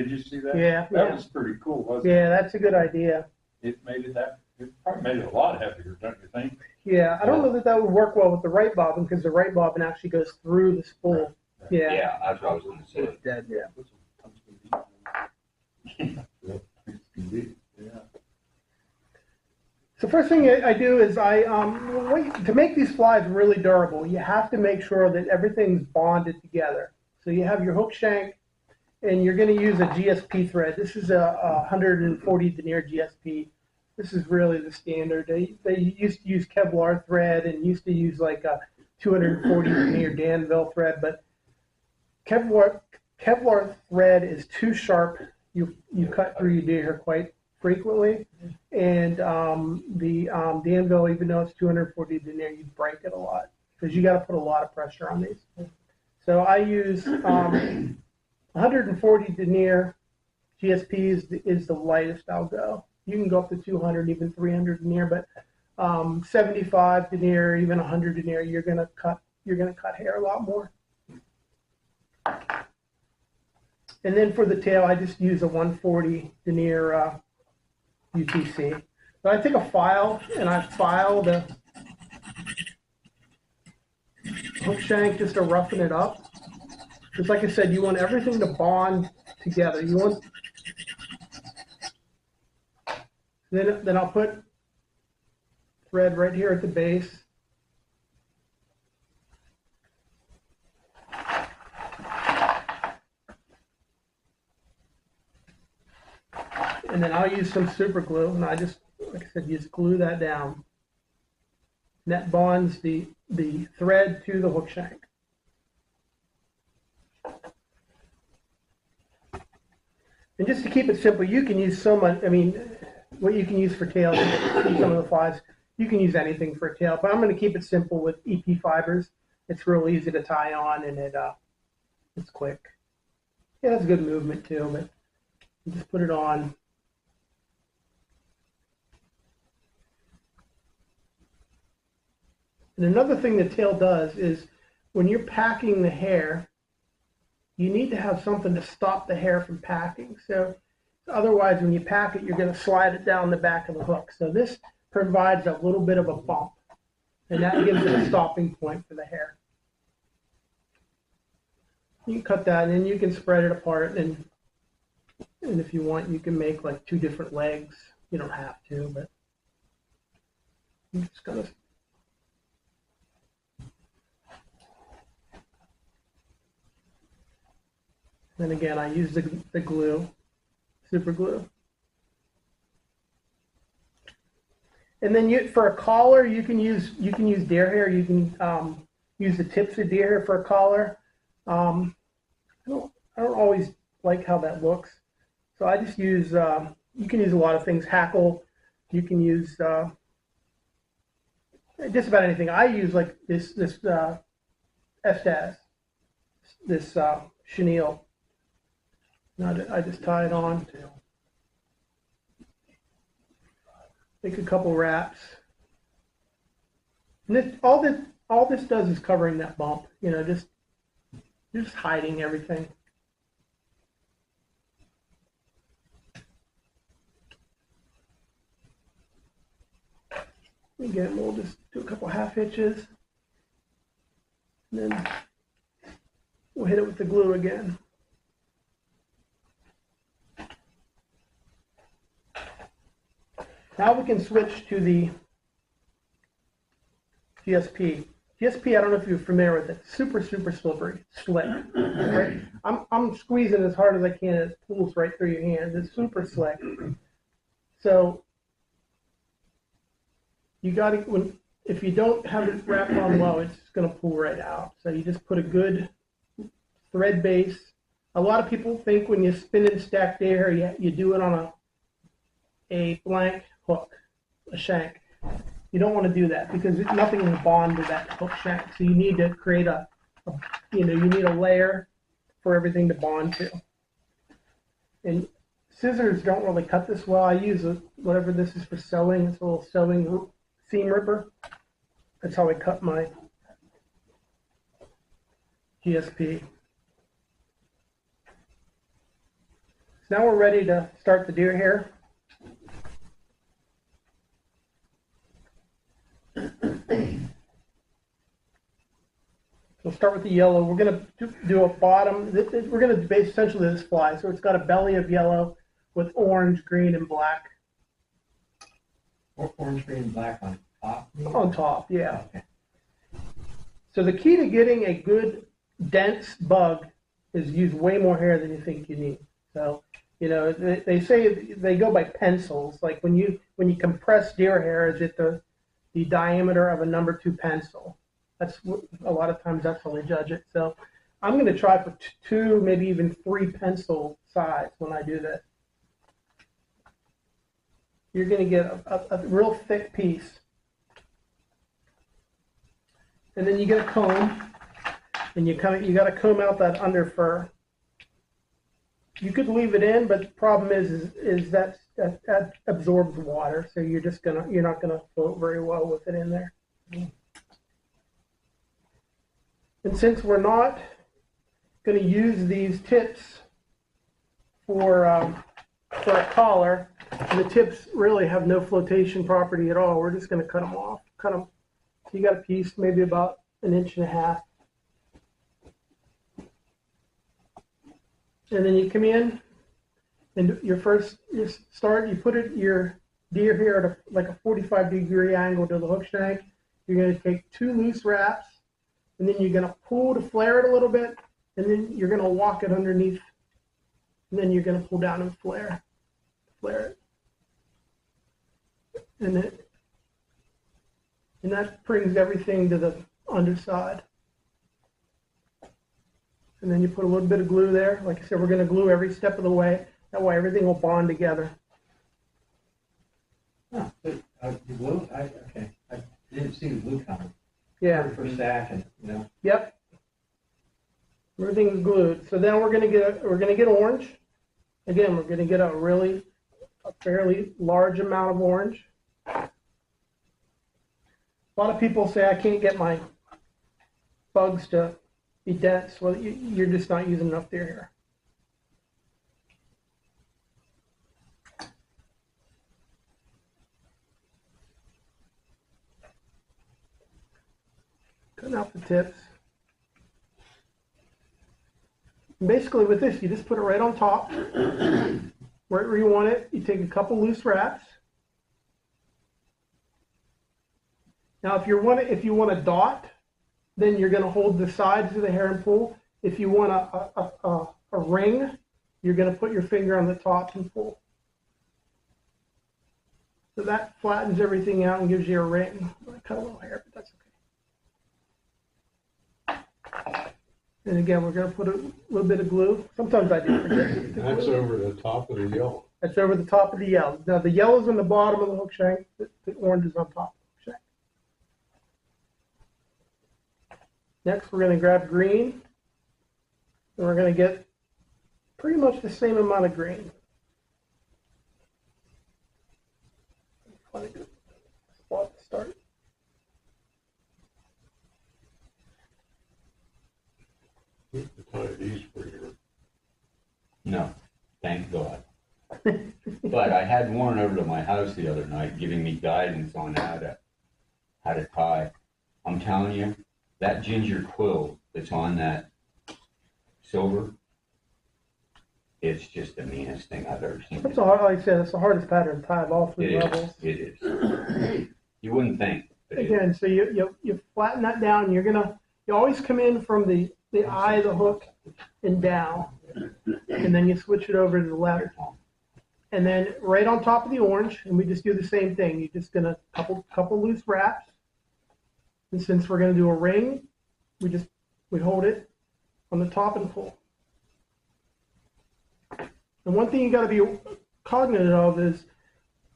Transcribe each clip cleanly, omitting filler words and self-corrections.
did you see that? Yeah, That yeah. was pretty cool, wasn't Yeah, that's a good idea. it? It probably made it a lot heavier, don't you think? Yeah, I don't know that that would work well with the right bobbin because the right bobbin actually goes through the spool. Right. Yeah. Yeah, that's what I was going to say. It's dead. Yeah. Yeah. So first thing I do is to make these flies really durable, you have to make sure that everything's bonded together. So you have your hook shank, and you're going to use a GSP thread. This is a 140 denier GSP. This is really the standard. They used to use Kevlar thread and used to use like a 240 denier Danville thread, but Kevlar thread is too sharp. You cut through your deer hair quite frequently, and the Danville, even though it's 240 denier, you break it a lot because you got to put a lot of pressure on these. So I use 140 denier GSP is the lightest I'll go. You can go up to 200, even 300 denier, but 75 denier, even 100 denier, you're gonna cut hair a lot more. And then for the tail, I just use a 140 denier UTC. So I take a file and I file the hook shank just to roughen it up. Because like I said, you want everything to bond together. You want then I'll put thread right here at the base. And then I'll use some super glue, and I just, like I said, just glue that down. And that bonds the thread to the hook shank. And just to keep it simple, you can use so much, I mean, what you can use for tails, some of the flies, you can use anything for a tail, but I'm going to keep it simple with EP fibers. It's real easy to tie on, and it's quick. Yeah, that's a good movement too, but you just put it on. And another thing the tail does is when you're packing the hair, you need to have something to stop the hair from packing. So otherwise, when you pack it, you're going to slide it down the back of the hook. So this provides a little bit of a bump, and that gives it a stopping point for the hair. You can cut that, and then you can spread it apart, and if you want, you can make like 2 different legs. You don't have to, but I'm just going to. Then again, I use the glue, super glue. And then for a collar, you can use deer hair. You can use the tips of deer hair for a collar. I don't always like how that looks, so I just use. You can use a lot of things. Hackle. You can use just about anything. I use like this Estes, this chenille. Now I just tie it on. Make a couple wraps. And this, all this does is covering that bump. You know, just hiding everything. Again, we'll just do a couple half hitches, and then we'll hit it with the glue again. Now we can switch to the GSP. GSP, I don't know if you're familiar with it. Super slippery, slick. Right? I'm squeezing as hard as I can. It pulls right through your hands. It's super slick. So you got to, if you don't have it wrapped on well, it's just going to pull right out. So you just put a good thread base. A lot of people think when you spin and stack deer hair, you do it on a blank hook, a shank. You don't want to do that because nothing will bond to that hook shank. So you need to create you need a layer for everything to bond to. And scissors don't really cut this well. I use whatever this is for sewing. It's a little sewing seam ripper. That's how I cut my GSP. So now we're ready to start the deer hair. We'll start with the yellow. We're going to do a bottom. We're going to base essentially this fly. So it's got a belly of yellow with orange, green, and black. Orange, green, and black on top? On top, yeah. Okay. So the key to getting a good, dense bug is use way more hair than you think you need. So, you know, they say they go by pencils. Like when you compress deer hair, is it the diameter of a number 2 pencil? That's a lot of times that's how they judge it. So I'm going to try for 2, maybe even 3 pencil size when I do this. You're going to get a real thick piece. And then you get a comb, and you got to comb out that under fur. You could leave it in, but the problem is that absorbs water, so you're not gonna float very well with it in there. And since we're not going to use these tips for a collar, and the tips really have no flotation property at all, we're just going to cut them off. Cut them. So you got a piece maybe about 1.5 inches. And then you come in, and you put your deer hair at like a 45-degree angle to the hook shank. You're going to take 2 loose wraps, and then you're going to pull to flare it a little bit, and then you're going to walk it underneath, and then you're going to pull down and flare it. And that brings everything to the underside. And then you put a little bit of glue there. Like I said, we're going to glue every step of the way. That way everything will bond together. Oh, the glue? Okay. I didn't see the glue coming. Yeah. For stacking, you know. Yep. Everything's glued. So then we're going to get orange. Again, we're going to get a fairly large amount of orange. A lot of people say I can't get my bugs to be dense. Well, you're just not using enough deer hair. Cutting out the tips. And basically with this, you just put it right on top, wherever you want it. You take a couple loose wraps. Now, if you want a dot, then you're going to hold the sides of the hair and pull. If you want a ring, you're going to put your finger on the top and pull. So that flattens everything out and gives you a ring. I cut a little hair, but that's okay. And again, we're going to put a little bit of glue. Sometimes I do forget. That's over the top of the yellow. That's over the top of the yellow. Now the yellow's on the bottom of the hook shank. The orange is on top. Next, we're going to grab green, and we're going to get pretty much the same amount of green. Find a good spot to start. Keep the tie these for you. No, thank God. But I had Warren over to my house the other night giving me guidance on how to tie. I'm telling you, that ginger quill that's on that silver, it's just the meanest thing I've ever seen. Like I said, it's the hardest pattern to tie of all 3 levels. It is. You wouldn't think. Again, so you flatten that down. You always come in from the eye of the hook and down, and then you switch it over to the left. And then right on top of the orange, and we just do the same thing. You're just gonna couple loose wraps. And since we're going to do a ring, we hold it on the top and pull. And one thing you got to be cognizant of is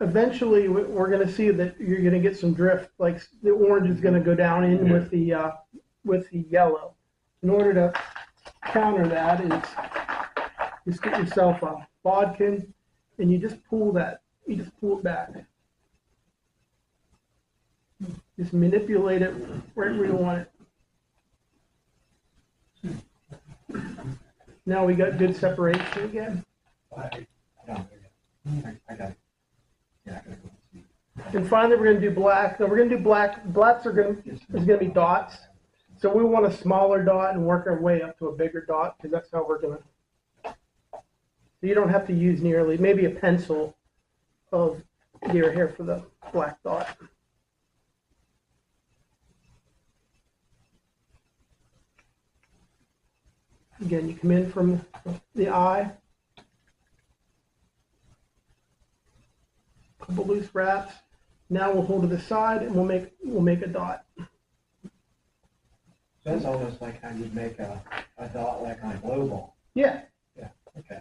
eventually we're going to see that you're going to get some drift, like the orange is going to go down in with the yellow. In order to counter that is just get yourself a bodkin and you just pull that. You just pull it back. Just manipulate it right where you want it. Now we got good separation again. I got it. Yeah, I gotta go see. And finally, we're gonna do black. Now we're gonna do black. Blacks is gonna be dots. So we want a smaller dot and work our way up to a bigger dot because that's how we're gonna. So you don't have to use nearly, maybe a pencil of deer hair for the black dot. Again, you come in from the eye. Couple loose wraps. Now we'll hold to the side and we'll make a dot. So that's almost like how you'd make a dot like on a glow ball. Yeah. Yeah, okay.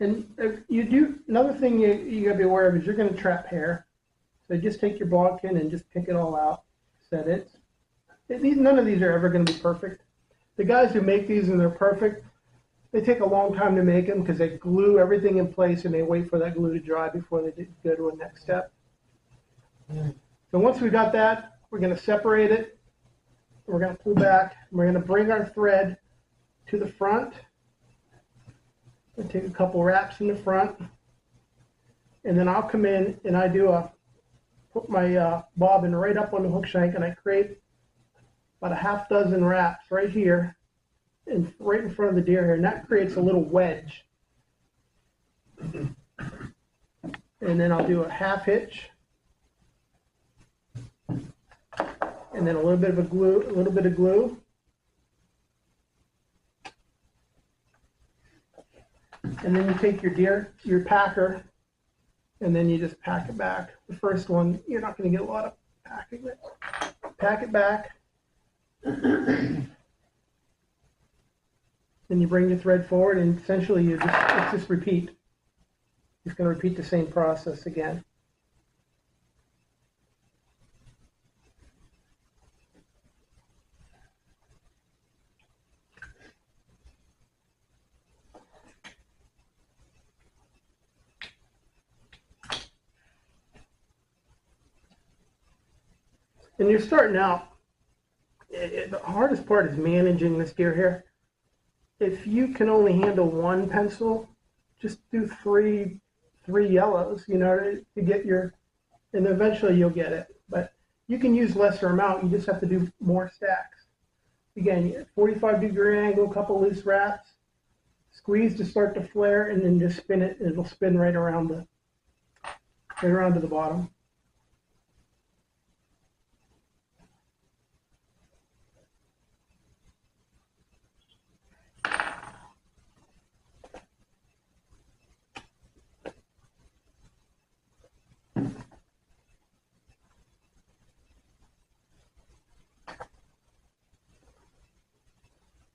And you do another thing you gotta be aware of is you're gonna trap hair. So just take your bodkin and just pick it all out. Set it. None of these are ever gonna be perfect. The guys who make these and they're perfect, they take a long time to make them because they glue everything in place and they wait for that glue to dry before they go to a next step. So once we got that, we're going to separate it. We're going to pull back. We're going to bring our thread to the front. I take a couple wraps in the front, and then I'll come in and I put my bobbin right up on the hook shank, and I create about a half dozen wraps right here. And right in front of the deer hair, and that creates a little wedge. And then I'll do a half hitch, and then a little bit of glue, and then you take your packer, and then you just pack it back. The first one, you're not going to get a lot of packing it. Pack it back. Then you bring your thread forward, and essentially it's just repeat. It's going to repeat the same process again. And you're starting out. The hardest part is managing this deer hair. If you can only handle one pencil, just do three yellows, to get and eventually you'll get it. But you can use lesser amount, you just have to do more stacks. Again, 45-degree angle, couple loose wraps, squeeze to start to flare, and then just spin it, and it'll spin right around to the bottom.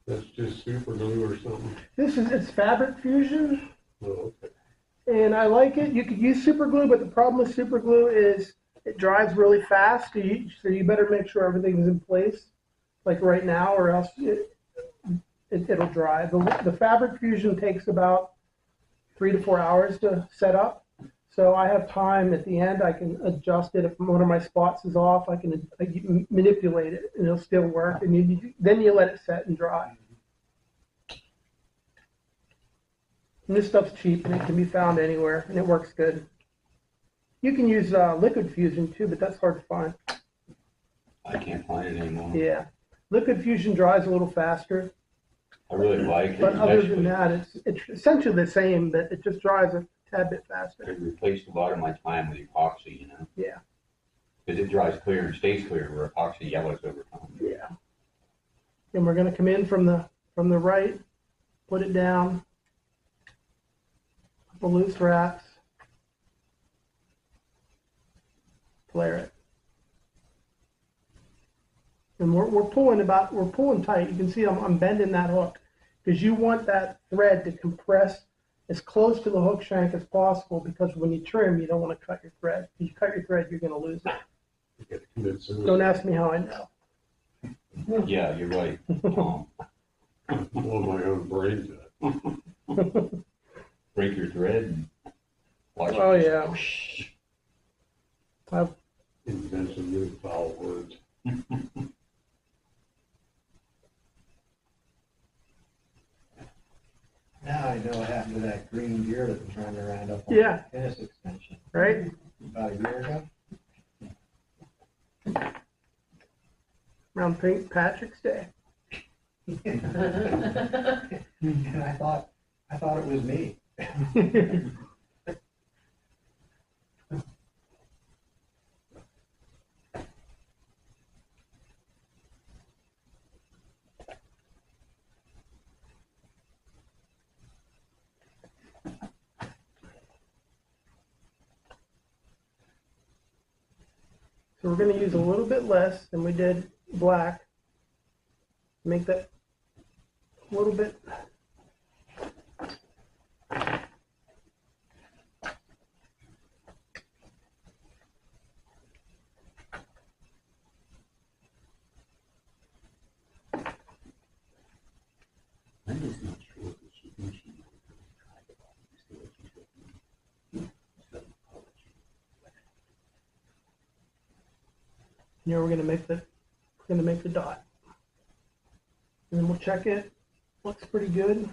That's just super glue or something? It's fabric fusion, Oh, okay. and I like it. You could use super glue, but the problem with super glue is it dries really fast, so you better make sure everything's in place, like right now, or else it'll dry. The fabric fusion takes about 3 to 4 hours to set up, so I have time at the end. I can adjust it. If one of my spots is off, I can manipulate it, and it'll still work, and then you let it set and dry. And this stuff's cheap, and it can be found anywhere, and it works good. You can use liquid fusion too, but that's hard to find. I can't find it anymore. Yeah, liquid fusion dries a little faster, I really like it. but other than especially that, it's essentially the same, but it just dries a tad bit faster. it replaced a lot of my time with epoxy, Yeah, because it dries clear and stays clear, where epoxy yellows over time. yeah. And we're going to come in from the right, put it down, couple loose wraps, flare it. And we're pulling tight. You can see I'm bending that hook because you want that thread to compress as close to the hook shank as possible, because when you trim, you don't want to cut your thread. If you cut your thread, you're going to lose it. You get to commit suicide. Don't ask me how I know. Yeah, you're right, Tom. Blow my own brains out. Break your thread and watch Oh, it. yeah. I've Invent some new foul words. Now I know what happened to that green deer that was running around up on Yeah. the tennis extension right? about a year ago. Around St. Patrick's Day. And I thought it was me. So we're going to use a little bit less than we did black. Make that a little bit. I'm just not sure that she thinks she might really try to see what she's doing. Here we're going to make the dot. And then we'll check it. Looks pretty good.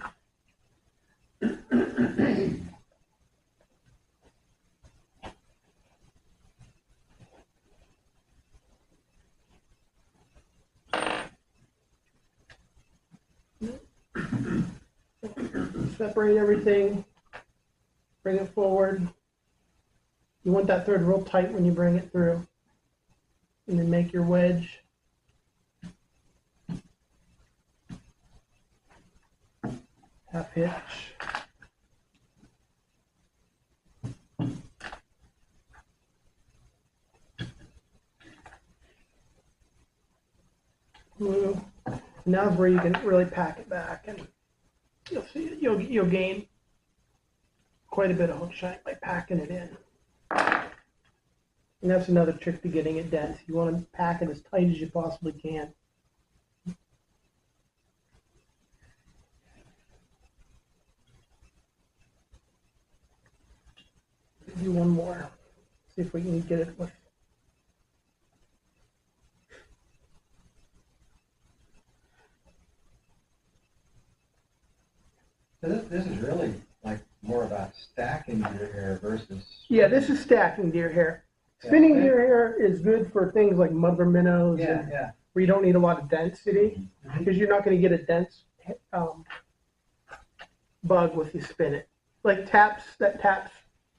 Separate everything. Bring it forward. You want that thread real tight when you bring it through. And then make your wedge. Half hitch. Glue. Now is where you can really pack it back, and you'll see you'll gain quite a bit of hook shank by packing it in. And that's another trick to getting it dense. You want to pack it as tight as you possibly can. Do one more. See if we can get it with. So this is really like more about stacking your hair versus. Yeah, this is stacking deer hair. Spinning deer hair is good for things like mother minnows, and Yeah. where you don't need a lot of density, because you're not going to get a dense bug with you spin it. Like that taps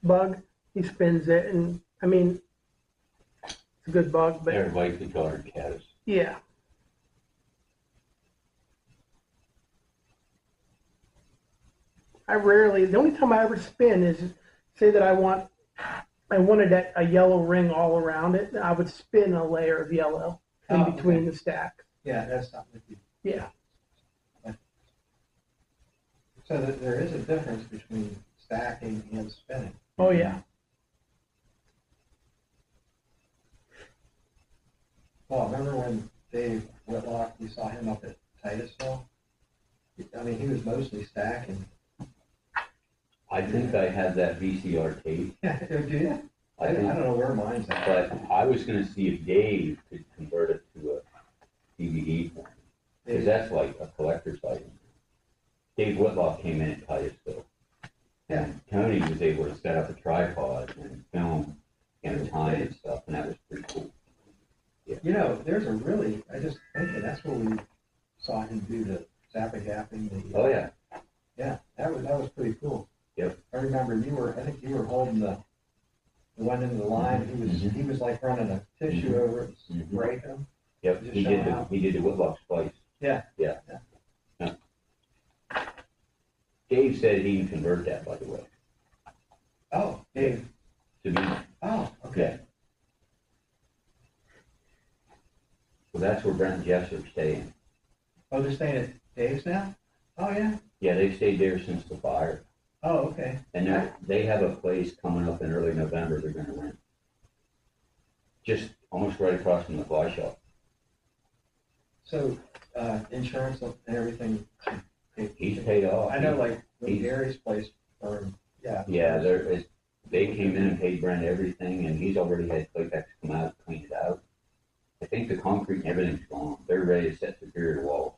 bug, he spins it, and I mean, it's a good bug, but Everybody can call her caddis. yeah. The only time I ever spin is, say that I wanted a yellow ring all around it, I would spin a layer of yellow in Oh, between okay. the stacks. Yeah, that's something that you. Yeah. So there is a difference between stacking and spinning. Oh, yeah. Well, remember when Dave Whitlock, you saw him up at Titusville? I mean, he was mostly stacking. I think I have that VCR tape, Yeah, do you? I I don't think, know where mine's at. but I was gonna see if Dave could convert it to a DVD form, because that's like a collector's item. Dave Whitlock came in at Titusville. Yeah. And Tony was able to set up a tripod and film and time and stuff, and that was pretty cool. You know, there's a really, I just thinking, that's what we saw him do the Zappa-gapping. Oh, yeah. Yeah, that was pretty cool. Yep. I remember I think you were holding the one into the line, he was like running a tissue over it, Mhm. break them. Yep, Just he showing did how- he did the Whitlock splice. Yeah. Yeah. Dave said he can convert that, by the way, Oh, Dave, to be, oh, okay. so that's where Brent and Jess are staying. Oh, they're staying at Dave's now? Oh, yeah? Yeah, they've stayed there since the fire. Oh, okay. And they have a place coming up in early November they're gonna rent. Just almost right across from the fly shop. So, insurance and everything. He's paid off. I know, like, with He's- Gary's place, yeah. Yeah, they came in and paid Brent everything, and he's already had Claytex come out and clean it out. I think the concrete and everything's gone. They're ready to set Superior wall.